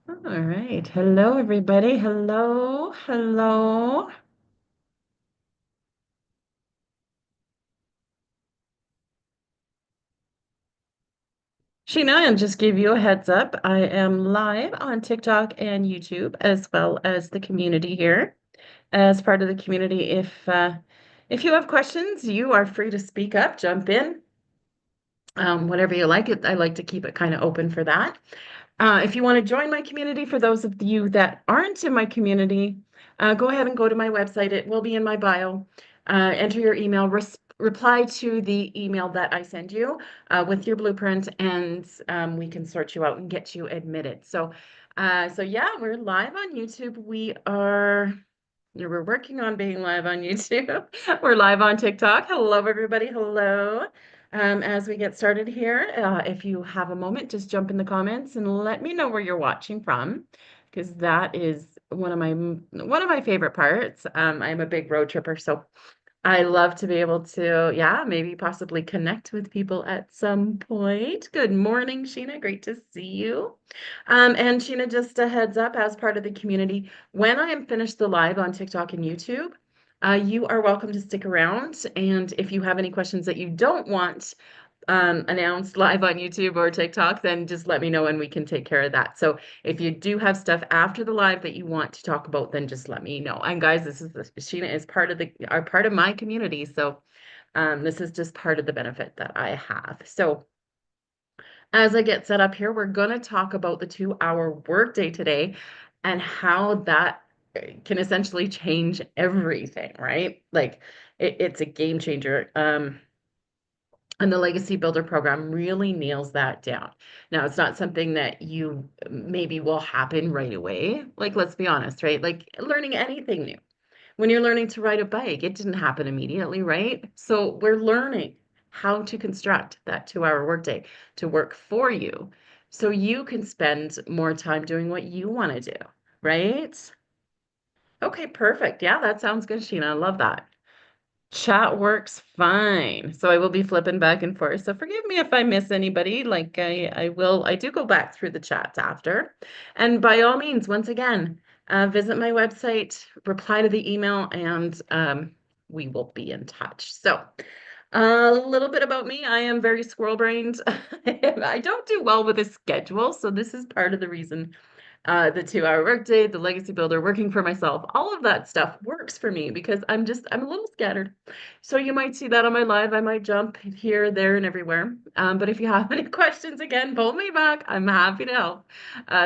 All right. Hello, everybody. Hello. Hello. Sheena, and just give you a heads up. I am live on TikTok and YouTube, as well as the community here. As part of the community, if you have questions, you are free to speak up, jump in, whatever you like. I like to keep it kind of open for that. If you want to join my community, for those of you that aren't in my community, go ahead and go to my website. It will be in my bio. Enter your email, reply to the email that I send you with your blueprint, and we can sort you out and get you admitted. So yeah, we're live on YouTube. We're working on being live on YouTube. We're live on TikTok. Hello, everybody. Hello. As we get started here, if you have a moment, just jump in the comments and let me know where you're watching from, because that is one of my favorite parts. I'm a big road tripper, so I love to be able to, yeah, maybe possibly connect with people at some point. Good morning, Sheena. Great to see you. And Sheena, just a heads up, as part of the community, when I am finished the live on TikTok and YouTube, you are welcome to stick around. And if you have any questions that you don't want announced live on YouTube or TikTok, then just let me know and we can take care of that. So if you do have stuff after the live that you want to talk about, then just let me know. And guys, Sheena is part of my community. So this is just part of the benefit that I have. So as I get set up here, we're going to talk about the 2-hour workday today and how that can essentially change everything, right? Like it's a game changer. And the Legacy Builder program really nails that down. Now, it's not something that you maybe will happen right away. Like, let's be honest, right? Like learning anything new. When you're learning to ride a bike, it didn't happen immediately, right? So we're learning how to construct that 2-hour workday to work for you so you can spend more time doing what you want to do, right? Okay, perfect. Yeah, that sounds good, Sheena. I love that. Chat works fine. So I will be flipping back and forth. So forgive me if I miss anybody. Like I do go back through the chats after. And by all means, once again, visit my website, reply to the email, and we will be in touch. So a little bit about me. I am very squirrel brained. I don't do well with a schedule. So this is part of the reason the 2-hour workday, the legacy builder, working for myself, all of that stuff works for me because I'm a little scattered. So you might see that on my live. I might jump here, there, and everywhere. But if you have any questions, again, pull me back. I'm happy to help.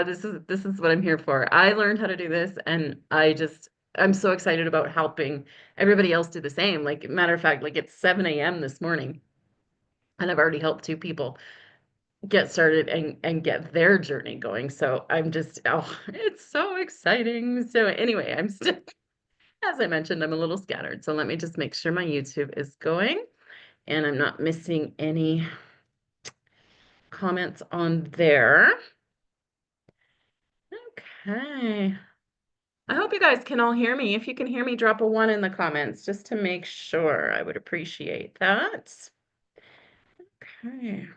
This is what I'm here for. I learned how to do this, and I'm so excited about helping everybody else do the same. Like, matter of fact, like it's 7 a.m. this morning, and I've already helped 2 people get started and get their journey going. So I'm just, oh, it's so exciting. So anyway, I'm still, as I mentioned, I'm a little scattered. So let me just make sure my YouTube is going and I'm not missing any comments on there. Okay. I hope you guys can all hear me. If you can hear me, drop a 1 in the comments just to make sure. I would appreciate that. Okay.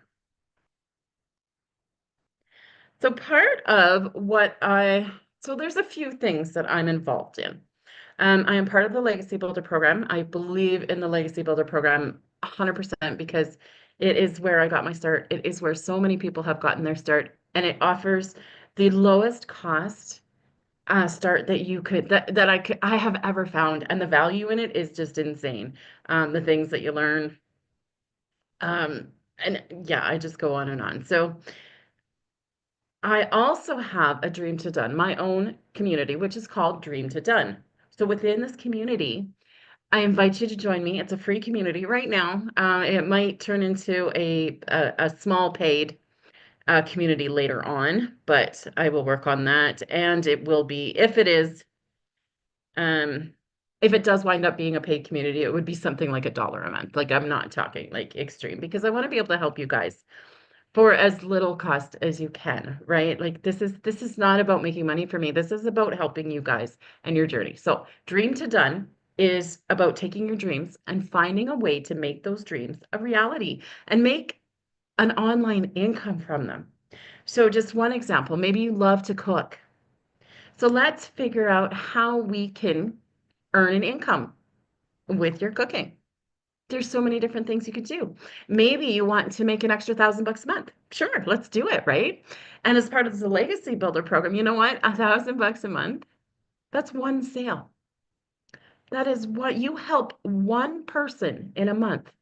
So there's a few things that I'm involved in. I am part of the Legacy Builder program. I believe in the Legacy Builder program 100% because it is where I got my start. It is where so many people have gotten their start, and it offers the lowest cost start that I have ever found, and the value in it is just insane. The things that you learn, and yeah, I just go on and on. So I also have a Dream to Done, my own community, which is called Dream to Done. So within this community, I invite you to join me. It's a free community right now. It might turn into a small paid community later on, but I will work on that. And it will be, um, if it does wind up being a paid community, it would be something like $1 a month. Like I'm not talking like extreme because I want to be able to help you guys for as little cost as you can, right? Like this is not about making money for me. This is about helping you guys and your journey. So, Dream to Done is about taking your dreams and finding a way to make those dreams a reality and make an online income from them. So just one example, maybe you love to cook. So let's figure out how we can earn an income with your cooking. There's so many different things you could do. Maybe you want to make an extra $1,000 a month. Sure, let's do it, right? And as part of the Legacy Builder program, you know what? $1,000 a month, that's one sale. That is what you help one person in a month,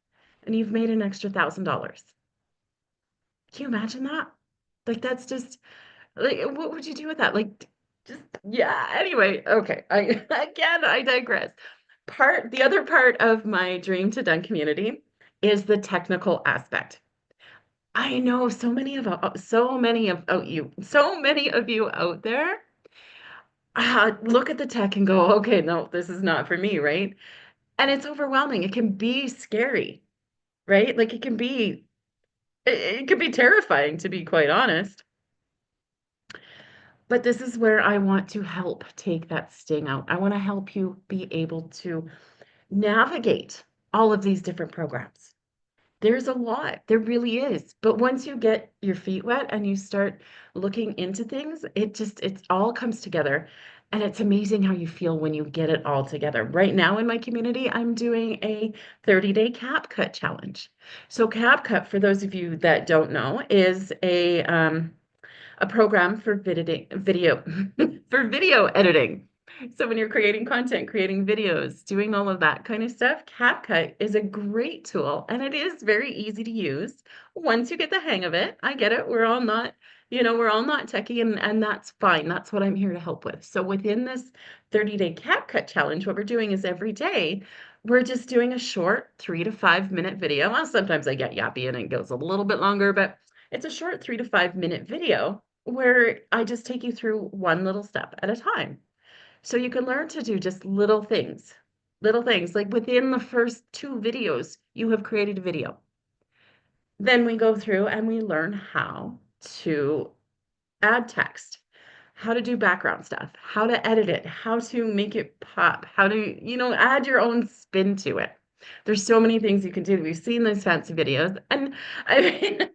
and you've made an extra $1,000. Can you imagine that? Like that's just like what would you do with that? Like just yeah, anyway, okay. I again I digress. The other part of my Dream to Done community is the technical aspect. I know so many of you out there look at the tech and go, okay, no, this is not for me, right? And it's overwhelming. It can be scary, right? Like it can be terrifying to be quite honest. But this is where I want to help take that sting out. I want to help you be able to navigate all of these different programs. There's a lot, there really is. But once you get your feet wet and you start looking into things, it all comes together. And it's amazing how you feel when you get it all together. Right now in my community, I'm doing a 30-day CapCut challenge. So CapCut, for those of you that don't know, is a program for video for video editing. So when you're creating content, creating videos, doing all of that kind of stuff, CapCut is a great tool and it is very easy to use once you get the hang of it. I get it. We're all not techie and that's fine. That's what I'm here to help with. So within this 30-day CapCut challenge, what we're doing is every day we're just doing a short 3 to 5 minute video. Well, sometimes I get yappy and it goes a little bit longer, but it's a short 3 to 5 minute video where I just take you through one little step at a time. So you can learn to do just little things. Little things like within the first 2 videos, you have created a video. Then we go through and we learn how to add text, how to do background stuff, how to edit it, how to make it pop, how to, add your own spin to it. There's so many things you can do. We've seen those fancy videos, and I mean,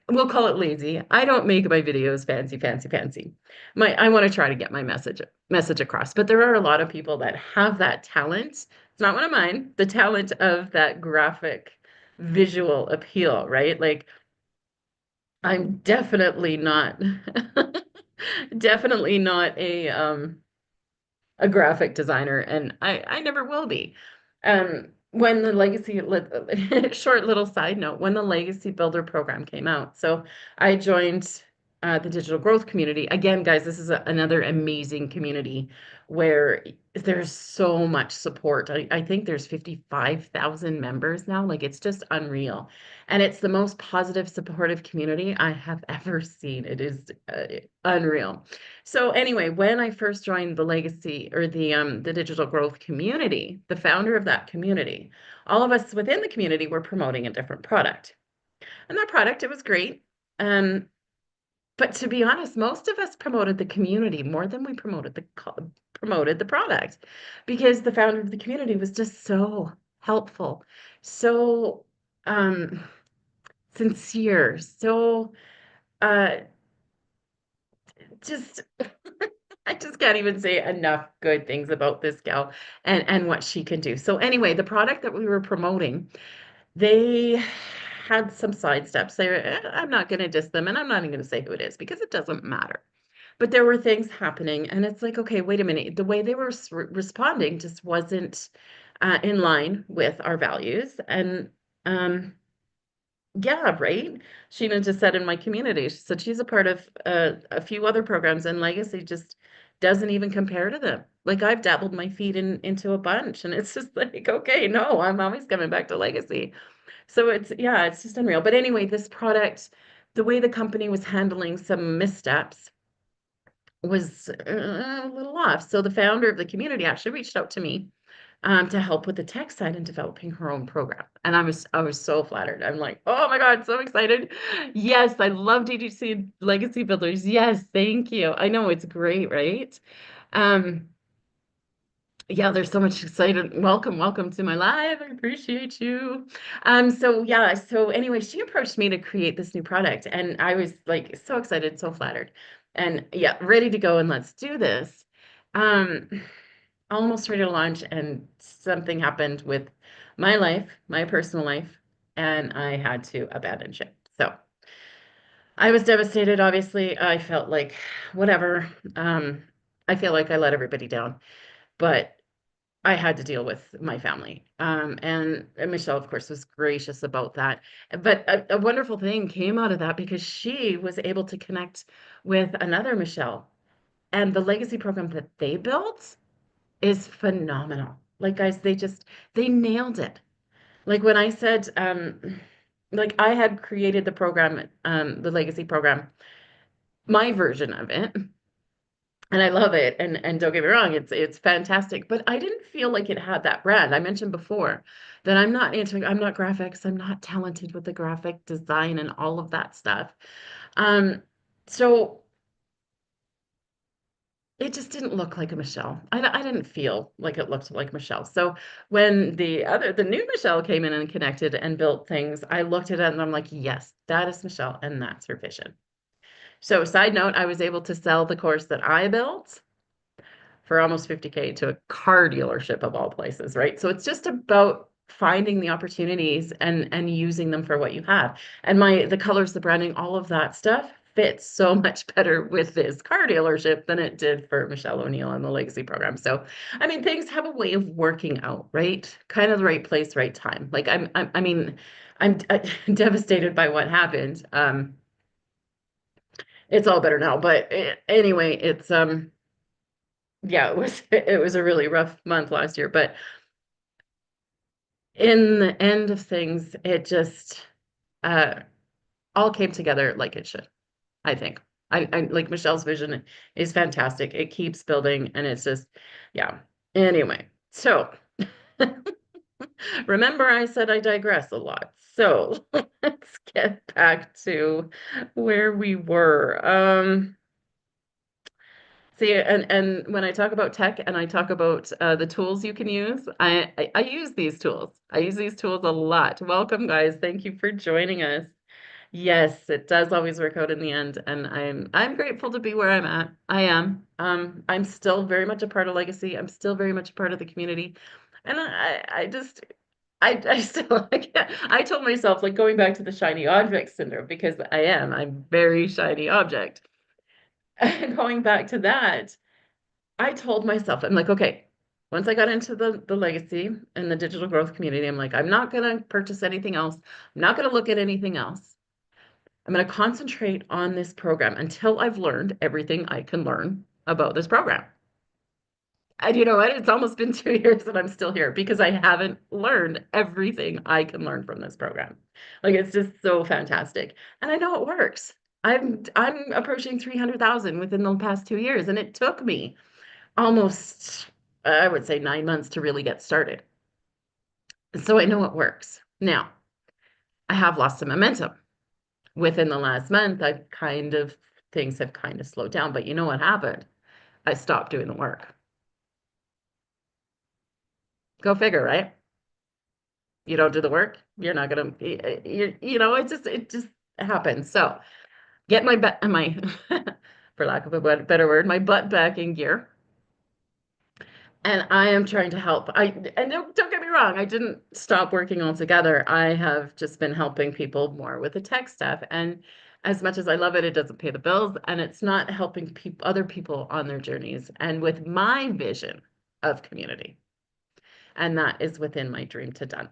we'll call it lazy. I don't make my videos fancy, fancy, fancy. I want to try to get my message across, but there are a lot of people that have that talent. It's not one of mine, the talent of that graphic visual appeal, right? Like I'm definitely not a graphic designer and I never will be. When the short little side note, when the Legacy Builder program came out, so I joined the digital growth community. Again, guys, this is another amazing community where there's so much support. I think there's 55,000 members now. Like it's just unreal. And it's the most positive, supportive community I have ever seen. It is unreal. So anyway, when I first joined the Legacy or the digital growth community, the founder of that community, all of us within the community were promoting a different product. And that product, it was great. Um, but to be honest, most of us promoted the community more than we promoted the product because the founder of the community was just so helpful, so um, sincere, so uh, just I just can't even say enough good things about this gal and what she can do. So anyway, the product that we were promoting, they had some side steps. I'm not going to diss them, and I'm not even going to say who it is because it doesn't matter. But there were things happening, and it's like, okay, wait a minute. The way they were responding just wasn't in line with our values, and yeah, right. Sheena just said in my community, she said she's a part of a few other programs, and Legacy just doesn't even compare to them. Like I've dabbled my feet into a bunch, and it's just like, okay, no, I'm always coming back to Legacy. So it's just unreal. But anyway, this product, the way the company was handling some missteps was a little off. So the founder of the community actually reached out to me to help with the tech side and developing her own program. And I was so flattered. I'm like, oh my God, so excited. Yes, I love DGC Legacy Builders. Yes, thank you. I know it's great, right? Um, Yeah, there's so much excited. Welcome to my live. I appreciate you. So yeah, so anyway, she approached me to create this new product, and I was like so excited, so flattered, and yeah, ready to go and let's do this. Um, Almost ready to launch, and something happened with my life, my personal life, and I had to abandon ship. So I was devastated, obviously. I felt like whatever. Um, I feel like I let everybody down, but I had to deal with my family. And Michelle, of course, was gracious about that. But a wonderful thing came out of that because she was able to connect with another Michelle. And the legacy program that they built is phenomenal. Like, guys, they nailed it. Like when I said, like I had created the program, the legacy program, my version of it, and I love it. And don't get me wrong, it's fantastic. But I didn't feel like it had that brand. I mentioned before that I'm not graphics, I'm not talented with the graphic design and all of that stuff. Um, so it just didn't look like a Michelle. I didn't feel like it looked like Michelle. So when the new Michelle came in and connected and built things, I looked at it and I'm like, yes, that is Michelle, and that's her vision. So side note, I was able to sell the course that I built for almost 50K to a car dealership of all places, right? So it's just about finding the opportunities and using them for what you have. And the colors, the branding, all of that stuff fits so much better with this car dealership than it did for Michelle O'Neill and the Legacy program. So, I mean, things have a way of working out, right? Kind of the right place, right time. Like I mean, I'm devastated by what happened. It's all better now, but anyway, it's yeah, it was it was a really rough month last year, but in the end of things, it just uh all came together like it should, I think. I like Michelle's vision is fantastic. It keeps building and it's just yeah. Anyway, so remember I said I digress a lot. So let's get back to where we were. See, and when I talk about tech and I talk about the tools you can use, I use these tools. I use these tools a lot. Welcome, guys. Thank you for joining us. Yes, it does always work out in the end, and I'm grateful to be where I'm at. I am. I'm still very much a part of Legacy. I'm still very much a part of the community, and I just I still I told myself like going back to the shiny object syndrome because I'm very shiny object. Going back to that. I told myself, I'm like, okay, once I got into the legacy and the digital growth community, I'm like, I'm not gonna purchase anything else. I'm not gonna look at anything else. I'm gonna concentrate on this program until I've learned everything I can learn about this program. And you know what? It's almost been 2 years and I'm still here because I haven't learned everything I can learn from this program. Like it's just so fantastic. And I know it works. I'm approaching 300,000 within the past 2 years, and it took me almost, I would say 9 months to really get started. So I know it works. Now, I have lost some momentum. Within the last month, things have kind of slowed down. But you know what happened? I stopped doing the work. Go figure, right? You don't do the work, you're not gonna, it just happens. So get my, for lack of a better word, my butt back in gear. And I am trying to help. And don't get me wrong, I didn't stop working altogether. I have just been helping people more with the tech stuff. And as much as I love it, it doesn't pay the bills, and it's not helping other people on their journeys and with my vision of community. And that is within my Dream to Done.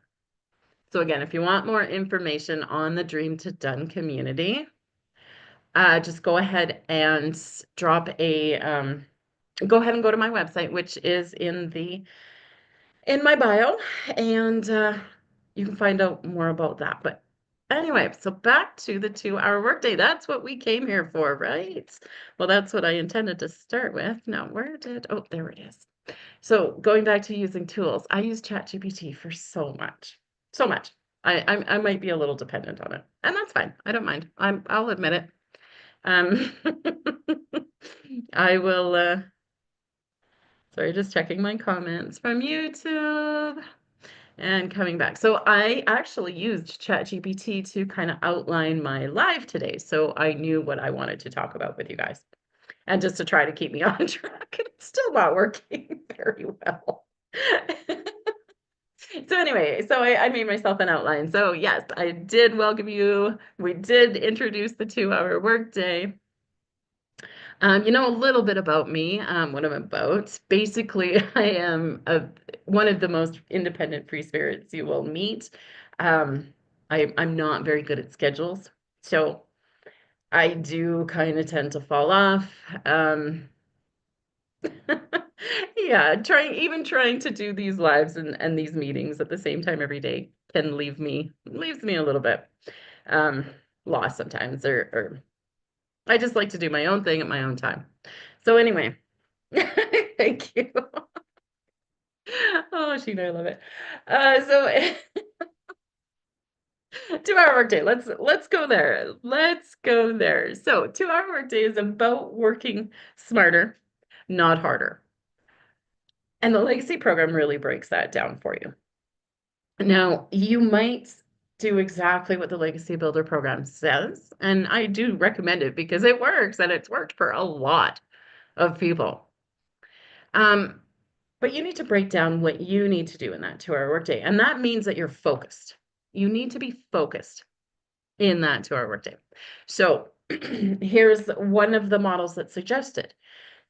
So again, if you want more information on the Dream to Done community, just go ahead and go ahead and go to my website, which is in my bio, and you can find out more about that. But anyway, so back to the 2-hour workday. That's what we came here for, right? Well, that's what I intended to start with. Now, oh, there it is. So going back to using tools, I use ChatGPT for so much, so much. I might be a little dependent on it, and that's fine. I don't mind. I'll admit it. Um, I will. Sorry, just checking my comments from YouTube and coming back. So I actually used ChatGPT to kind of outline my live today, so I knew what I wanted to talk about with you guys, and just to try to keep me on track. It's still not working very well. So anyway, so I made myself an outline. So yes, I did welcome you. We did introduce the 2-hour workday. You know a little bit about me, what I'm about. Basically, I am one of the most independent free spirits you will meet. Um, I'm not very good at schedules, so I do kind of tend to fall off. Yeah, trying to do these lives and these meetings at the same time every day can leaves me a little bit um lost sometimes, or I just like to do my own thing at my own time. So anyway, thank you. Oh, Sheena, I love it. So 2-hour workday. Let's go there. Let's go there. So 2-hour workday is about working smarter, not harder. And the legacy program really breaks that down for you. Now, you might do exactly what the Legacy Builder program says, and I do recommend it because it works and it's worked for a lot of people. But you need to break down what you need to do in that 2-hour workday, and that means that you're focused. You need to be focused in that 2-hour workday. So here's one of the models that's suggested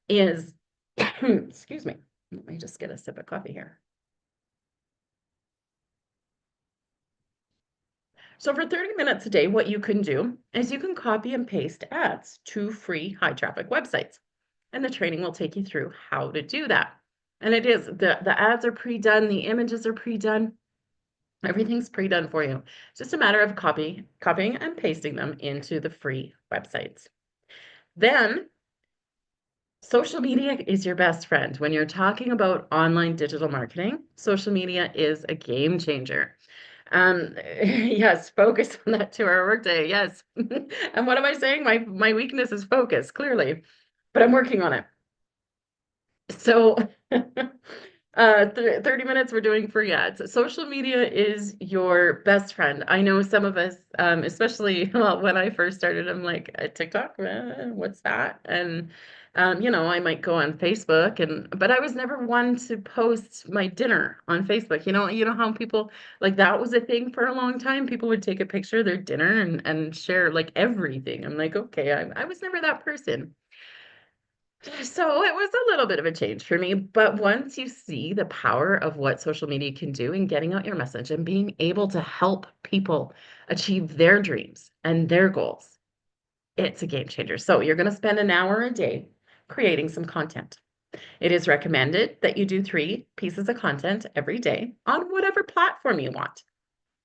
is, excuse me, let me just get a sip of coffee here. So for 30 minutes a day, what you can do is you can copy and paste ads to free high traffic websites. And the training will take you through how to do that. And it is, the ads are pre-done, the images are pre-done, everything's pre-done for you. It's just a matter of copying and pasting them into the free websites. Then social media is your best friend. When you're talking about online digital marketing, social media is a game changer. Yes, focus on that 2-hour workday. Yes. And what am I saying? My weakness is focus, clearly, but I'm working on it. So 30 minutes we're doing free ads. Social media is your best friend. I know some of us, especially well, when I first started, I'm like, TikTok, what's that? And you know, I might go on Facebook, but I was never one to post my dinner on Facebook. You know how people, like, that was a thing for a long time. People would take a picture of their dinner and share like everything. I'm like, okay, I was never that person. So it was a little bit of a change for me, but once you see the power of what social media can do in getting out your message and being able to help people achieve their dreams and their goals, it's a game changer. So you're going to spend an hour a day creating some content. It is recommended that you do 3 pieces of content every day on whatever platform you want.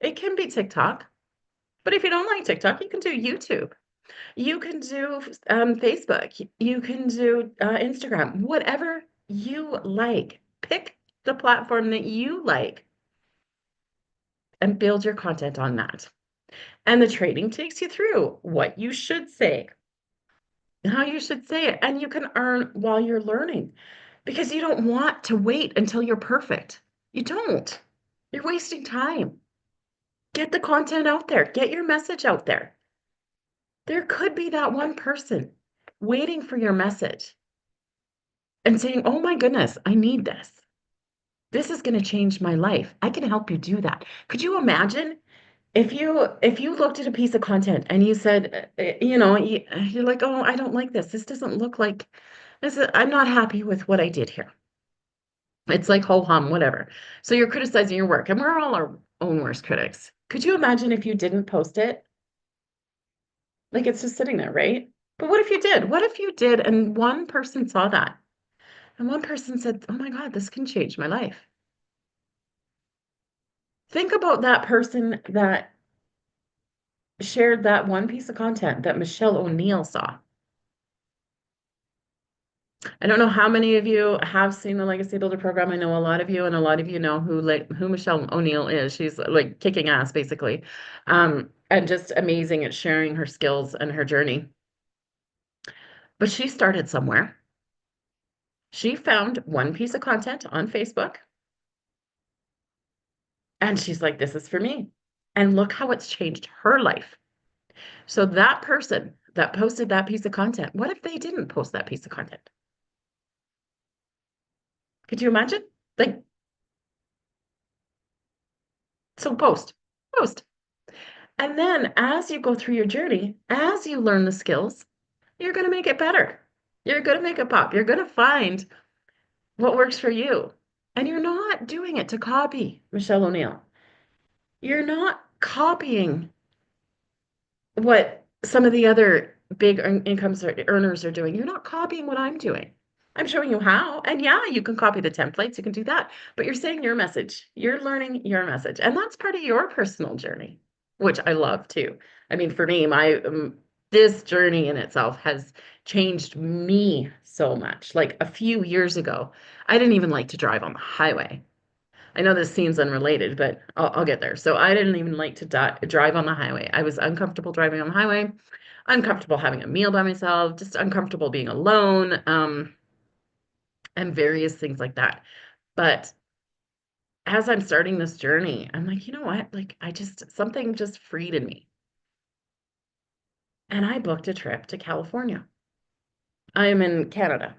It can be TikTok, but if you don't like TikTok, you can do YouTube. You can do Facebook, you can do Instagram, whatever you like. Pick the platform that you like and build your content on that. And the training takes you through what you should say, how you should say it, and you can earn while you're learning because you don't want to wait until you're perfect. You don't. You're wasting time. Get the content out there, get your message out there. There could be that one person waiting for your message and saying, "Oh my goodness, I need this. This is going to change my life. I can help you do that." Could you imagine if you looked at a piece of content and you said, you know, you're like, "Oh, I don't like this. This doesn't look like I'm not happy with what I did here." It's like ho hum, whatever. So you're criticizing your work, and we're all our own worst critics. Could you imagine if you didn't post it? Like, it's just sitting there, right? But what if you did? What if you did and one person saw that? And one person said, "Oh my God, this can change my life." Think about that person that shared that one piece of content that Michelle O'Neill saw. I don't know how many of you have seen the Legacy Builder program. I know a lot of you, and a lot of you know who Michelle O'Neill is. She's like kicking ass, basically, and just amazing at sharing her skills and her journey. But she started somewhere. She found one piece of content on Facebook and she's like, this is for me. And look how it's changed her life. So that person that posted that piece of content, what if they didn't post that piece of content? Could you imagine? Like, so post. And then as you go through your journey, as you learn the skills, you're going to make it better. You're going to make it pop. You're going to find what works for you. And you're not doing it to copy Michelle O'Neill. You're not copying what some of the other big incomes earners are doing. You're not copying what I'm doing. I'm showing you how. And yeah, you can copy the templates, you can do that, but you're saying your message. You're learning your message. And that's part of your personal journey, which I love too. I mean, for me, my this journey in itself has changed me so much. Like a few years ago, I didn't even like to drive on the highway. I know this seems unrelated, but I'll get there. So I didn't even like to drive on the highway. I was uncomfortable driving on the highway, uncomfortable having a meal by myself, just uncomfortable being alone, and various things like that. But as I'm starting this journey, I'm like, you know what? Like, something just freed in me. And I booked a trip to California. I am in Canada.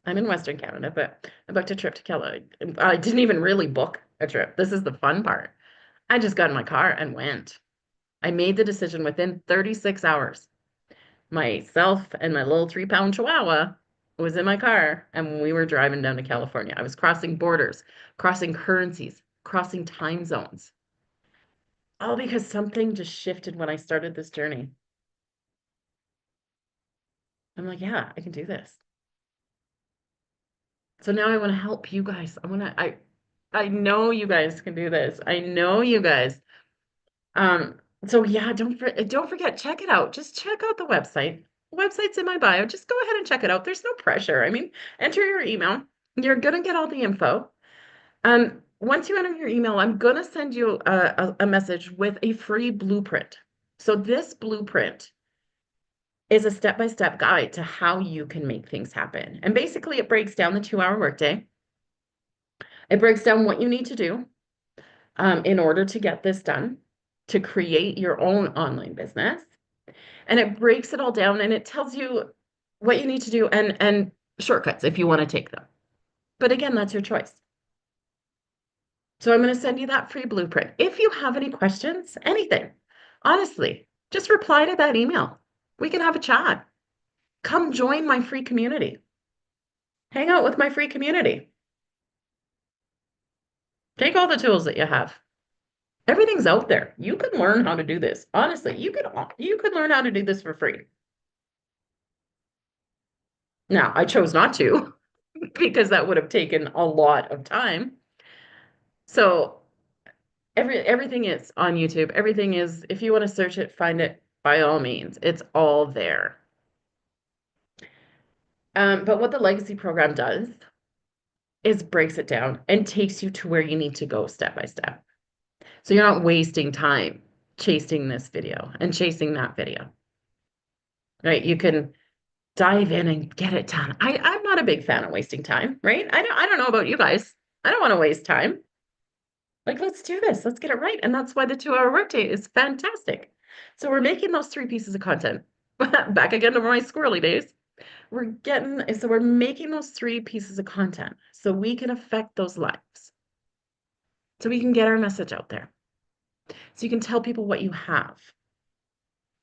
I'm in Western Canada, but I booked a trip to California. I didn't even really book a trip. This is the fun part. I just got in my car and went. I made the decision within 36 hours. Myself and my little 3-pound chihuahua was in my car and we were driving down to California. I was crossing borders, crossing currencies, crossing time zones. All because something just shifted when I started this journey. I'm like, yeah, I can do this. So now I want to help you guys. I know you guys can do this. I know you guys. So yeah, don't forget, check it out. Just check out the website. Website's in my bio. Just go ahead and check it out. There's no pressure. I mean, enter your email. You're gonna get all the info. Once you enter your email, I'm gonna send you a message with a free blueprint. So this blueprint is a step-by-step guide to how you can make things happen. And basically, it breaks down the 2-hour workday. It breaks down what you need to do in order to get this done, to create your own online business. And it breaks it all down and it tells you what you need to do and shortcuts if you want to take them. But again, that's your choice. So I'm going to send you that free blueprint. If you have any questions, anything, honestly, just reply to that email. We can have a chat. Come join my free community. Hang out with my free community. Take all the tools that you have. Everything's out there. You can learn how to do this. Honestly, you could learn how to do this for free. Now, I chose not to because that would have taken a lot of time. So everything is on YouTube. Everything is, if you want to search it, find it by all means. It's all there. But what the legacy program does is breaks it down and takes you to where you need to go step by step. So you're not wasting time chasing this video and chasing that video, right? You can dive in and get it done. I'm not a big fan of wasting time, right? I don't know about you guys. I don't want to waste time. Like, let's do this. Let's get it right. And that's why the 2-hour workday is fantastic. So we're making those 3 pieces of content. Back again to my squirrely days. We're making those 3 pieces of content so we can affect those lives. So we can get our message out there. So you can tell people what you have.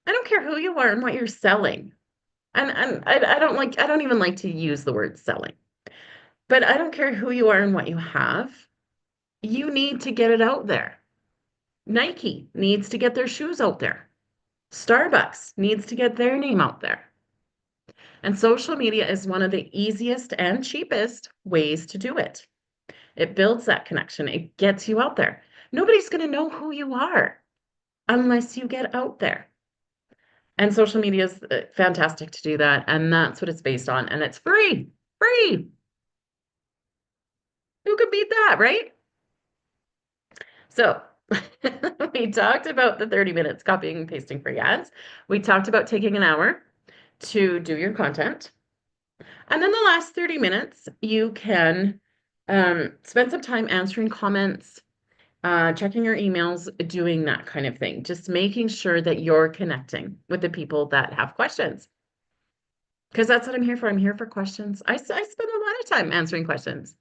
I don't care who you are and what you're selling. And I don't even like to use the word selling. But I don't care who you are and what you have. You need to get it out there. Nike needs to get their shoes out there. Starbucks needs to get their name out there. And social media is one of the easiest and cheapest ways to do it. It builds that connection. It gets you out there. Nobody's going to know who you are unless you get out there. And social media is fantastic to do that. And that's what it's based on. And it's free. Free. Who could beat that, right? So we talked about the 30 minutes copying and pasting free ads. We talked about taking an hour to do your content. And then the last 30 minutes, you can spend some time answering comments, checking your emails, doing that kind of thing. Just making sure that you're connecting with the people that have questions. Because that's what I'm here for. I'm here for questions. I spend a lot of time answering questions.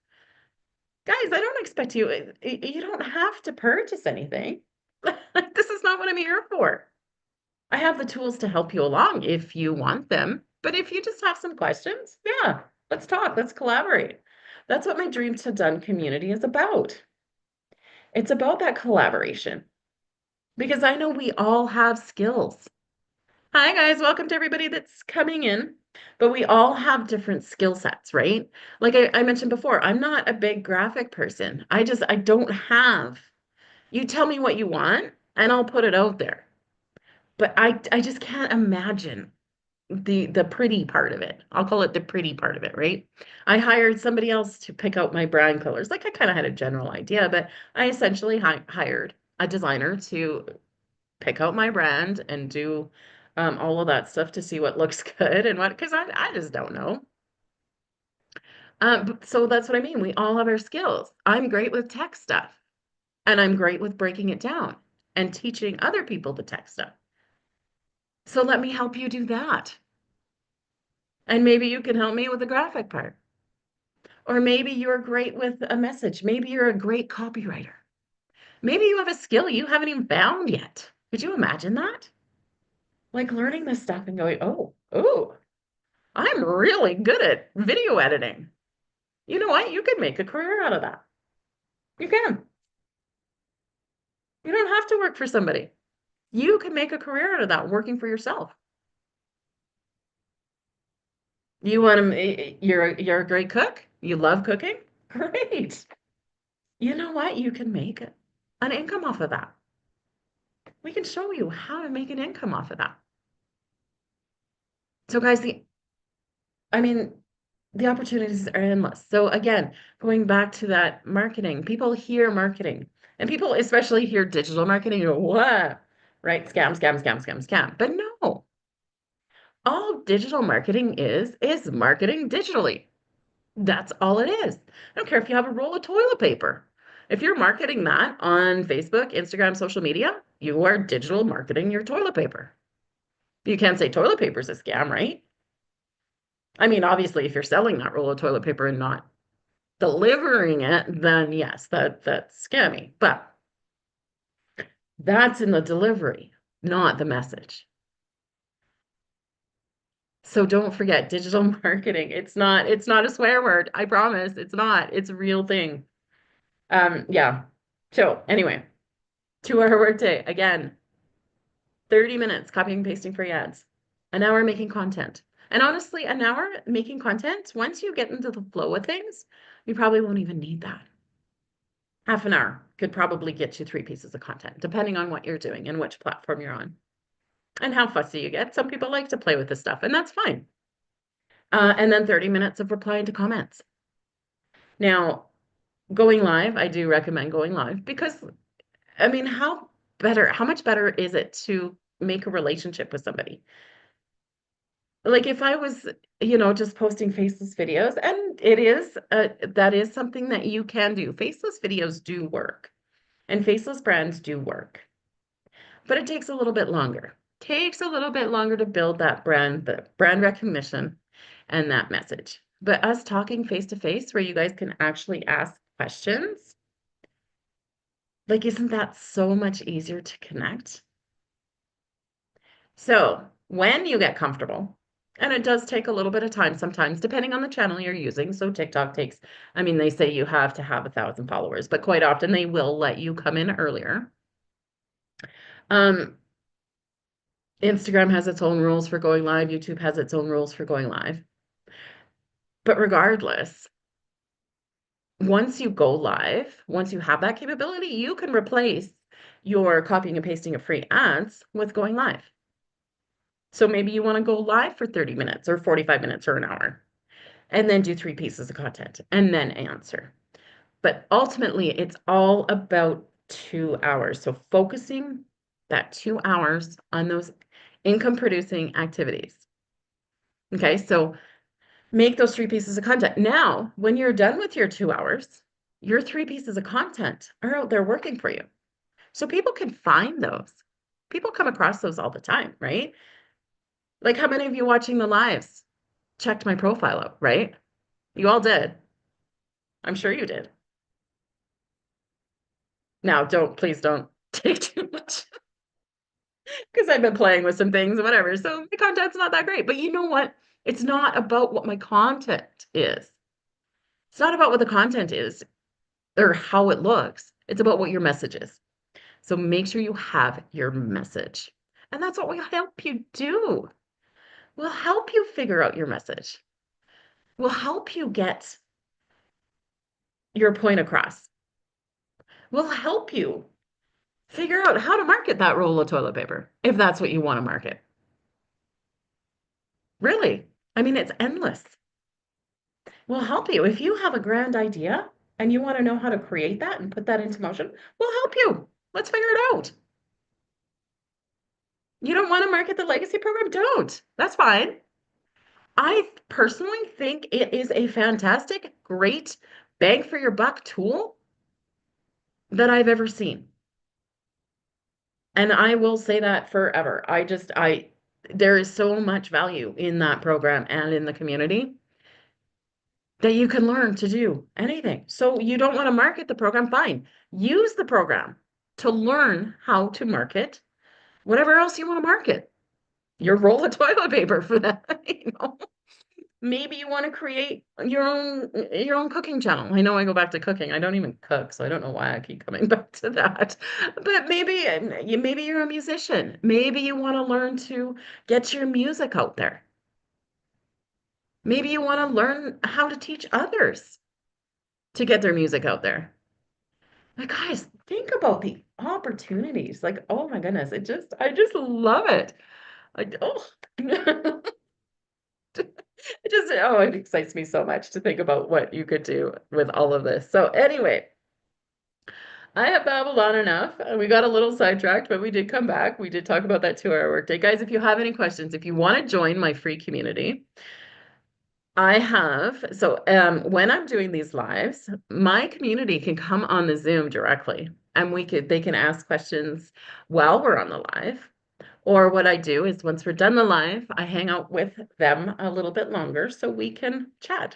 Guys, I don't expect you, you don't have to purchase anything. This is not what I'm here for. I have the tools to help you along if you want them. But if you just have some questions, yeah, let's talk, let's collaborate. That's what my Dream to Done community is about. It's about that collaboration because I know we all have skills. Hi, guys, welcome to everybody that's coming in. But we all have different skill sets, right? Like I mentioned before, I'm not a big graphic person. I don't have, you tell me what you want and I'll put it out there. But I just can't imagine the pretty part of it. I'll call it the pretty part of it, right? I hired somebody else to pick out my brand colors. Like I kind of had a general idea, but I essentially hired a designer to pick out my brand and do all of that stuff to see what looks good and what, because I just don't know. So that's what I mean. We all have our skills. I'm great with tech stuff, and I'm great with breaking it down and teaching other people the tech stuff. So let me help you do that. And maybe you can help me with the graphic part. Or maybe you're great with a message. Maybe you're a great copywriter. Maybe you have a skill you haven't even found yet. Could you imagine that? Like learning this stuff and going, oh, I'm really good at video editing. You know what? You could make a career out of that. You can. You don't have to work for somebody. You can make a career out of that working for yourself. You want to, you're a great cook? You love cooking? Great. You know what? You can make an income off of that. We can show you how to make an income off of that. So guys, I mean, the opportunities are endless. So again, going back to that marketing, people hear marketing and people especially hear digital marketing, you go, what? Right? Scam, scam, scam, scam, scam. But no, all digital marketing is marketing digitally. That's all it is. I don't care if you have a roll of toilet paper. If you're marketing that on Facebook, Instagram, social media, you are digital marketing your toilet paper. You can't say toilet paper is a scam, right? I mean, obviously, if you're selling that roll of toilet paper and not delivering it, then yes, that's scammy. But that's in the delivery, not the message. So don't forget digital marketing. It's not a swear word. I promise. It's not. It's a real thing. Yeah. So anyway, 2 hour workday. Again, 30 minutes copying and pasting free ads. An hour making content. And honestly, an hour making content, once you get into the flow of things, you probably won't even need that. Half an hour could probably get you 3 pieces of content, depending on what you're doing and which platform you're on and how fussy you get. Some people like to play with this stuff, and that's fine. And then 30 minutes of replying to comments. Now, going live, I do recommend going live because, I mean, how much better is it to make a relationship with somebody? Like if I was, just posting faceless videos, and that is something that you can do. Faceless videos do work, and faceless brands do work. But it takes a little bit longer. Takes a little bit longer to build that brand, the brand recognition and that message. But us talking face to face where you guys can actually ask questions, like, isn't that so much easier to connect? So when you get comfortable, and it does take a little bit of time sometimes, depending on the channel you're using. So TikTok takes, I mean, they say you have to have 1,000 followers, but quite often they will let you come in earlier. Um, Instagram has its own rules for going live. YouTube has its own rules for going live. But regardless, once you go live, once you have that capability, you can replace your copying and pasting of free ads with going live. So maybe you want to go live for 30 minutes or 45 minutes or an hour, and then do 3 pieces of content and then answer. But ultimately, it's all about 2 hours. So focusing that 2 hours on those income producing activities. Okay, so Make those three pieces of content. Now, when you're done with your 2 hours, your three pieces of content are out there working for you. So people can find those. People come across those all the time, right? Like how many of you watching the lives checked my profile out, right? You all did. I'm sure you did. Now, please don't take too much because I've been playing with some things, whatever. So my content's not that great. But you know what? It's not about what my content is. It's not about what the content is or how it looks. It's about what your message is. So make sure you have your message. And that's what we'll help you do. We'll help you figure out your message. We'll help you get your point across. We'll help you figure out how to market that roll of toilet paper if that's what you want to market. Really. I mean, it's endless. We'll help you. If you have a grand idea and you want to know how to create that and put that into motion, we'll help you. Let's figure it out. You don't want to market the legacy program? Don't. That's fine. I personally think it is a fantastic, great bang for your buck tool that I've ever seen. And I will say that forever. There is so much value in that program and in the community that you can learn to do anything. So you don't want to market the program, fine. Use the program to learn how to market whatever else you want to market. Your roll of toilet paper for that, you know. Maybe you want to create your own cooking channel. I know I go back to cooking. I don't even cook, so I don't know why I keep coming back to that. But maybe you're a musician. Maybe you want to learn to get your music out there. Maybe you want to learn how to teach others to get their music out there. Like, guys, think about the opportunities. Like, oh my goodness, I just love it. Like, oh, it excites me so much to think about what you could do with all of this. So anyway, I have babbled on enough. We got a little sidetracked, but we did come back. We did talk about that 2 hour workday. Guys, if you have any questions, if you want to join my free community, when I'm doing these lives, my community can come on the Zoom directly and they can ask questions while we're on the live. Or what I do is once we're done the live, I hang out with them a little bit longer so we can chat.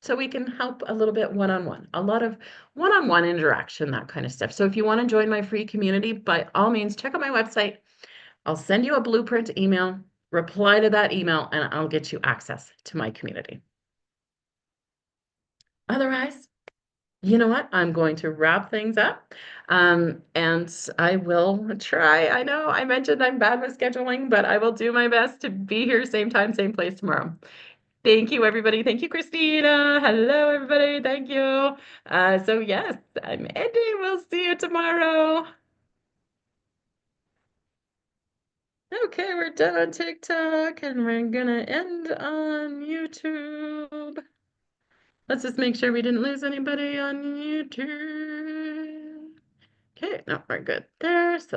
So we can help a little bit one-on-one, a lot of one-on-one interaction, that kind of stuff. So if you want to join my free community, by all means, check out my website. I'll send you a blueprint email, reply to that email, and I'll get you access to my community. Otherwise, you know what? I'm going to wrap things up. And I will try. I know I mentioned I'm bad with scheduling, but I will do my best to be here same time, same place tomorrow. Thank you, everybody. Thank you, Christina. Hello, everybody. Thank you. So yes, I'm ending. We'll see you tomorrow. Okay, we're done on TikTok and we're gonna end on YouTube. Let's just make sure we didn't lose anybody on YouTube. Okay, no, we're good there. So